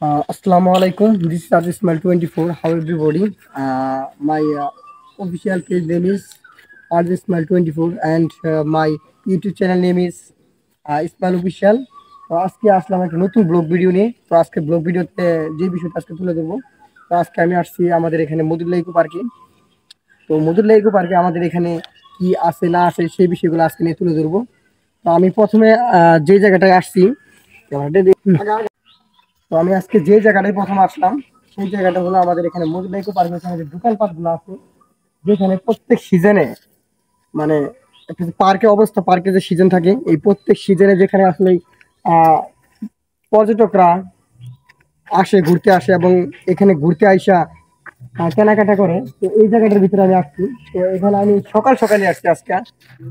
Assalamu alaikum. This is Arjun Ismail 24. How everybody? My official page name is Arjun Ismail 24 and my YouTube channel name is Ismail Official. তো আজকে আসলাম একটা নতুন blog video নিয়ে। তো আজকে blog ভিডিওতে যে বিষয়টা আজকে তুলে ধরবো, তো আজকে আমি আসছি আমাদের এখানে মধুল্লা ইকো পার্কে। তো মধুল্লা ইকো পার্কে আমাদের এখানে কি আছে না আছে সেই বিষয়গুলো আজকে নিয়ে তুলে ধরবো। তো আমি প্রথমে যে জায়গাটায় আসছি, তো আমি আজকে যে জায়গাটায় প্রথম আসলাম সেই জায়গাটা হলো আমাদের এখানে মজুলা ইকো পার্কের এখানে যে দোকানপাটগুলো আছে, যেখানে প্রত্যেক সিজনে মানে একটা পার্কের অবস্থা, পার্কে যে সিজন থাকে এই প্রত্যেক সিজনে যেখানে আসলে আহ পর্যটকরা আসে, ঘুরতে আসে এবং এখানে ঘুরতে আইসা কেনাকাটা করে। তো এই জায়গাটার ভিতরে আমি আসছি। তো এখানে আমি সকাল সকালে আসছি আজকে,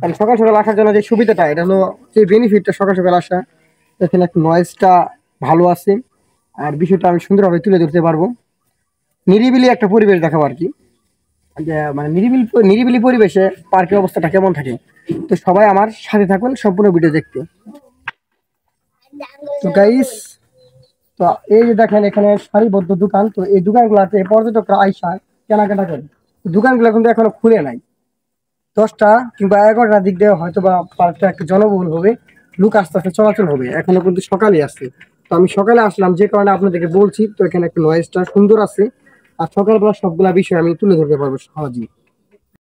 কারণ সকাল সকাল আসার জন্য যে সুবিধাটা, এটা হলো যে বেনিফিটটা সকাল সকাল আসা, এখানে একটু নয়েজটা ভালো আছে আর বিষয়টা আমি সুন্দরভাবে তুলে ধরতে পারবো। নিরিবিলি একটা পরিবেশ দেখাবো আর কি, যে মানে নিরিবিলি নিরিবিলি পরিবেশে পার্কের অবস্থাটা কেমন থাকে। তো সবাই আমার সাথে থাকুন সম্পূর্ণ ভিডিও দেখতে। তো গাইস, তো এই যে দেখেন এখানে সারিবদ্ধ দোকান, তো এই দোকানগুলোতে পর্যটকরা আইসা কেনাকাটা করে। দোকানগুলো কিন্তু এখনো খুলে নাই। 10টা কিংবা 11টার দিক দিয়ে হয়তো বা পার্কটা একটু জনবহুল হবে, লোক আস্তে আস্তে চলাচল হবে। এখনো কিন্তু সকালে আসছে। তো আমি সকালে আসলাম যে কারণে আপনাদেরকে বলছি। তো এখানে একটা নয়েজটা সুন্দর আছে আর সকালবেলা সবগুলা বিষয় আমি তুলে ধরতে পারবো সহজেই।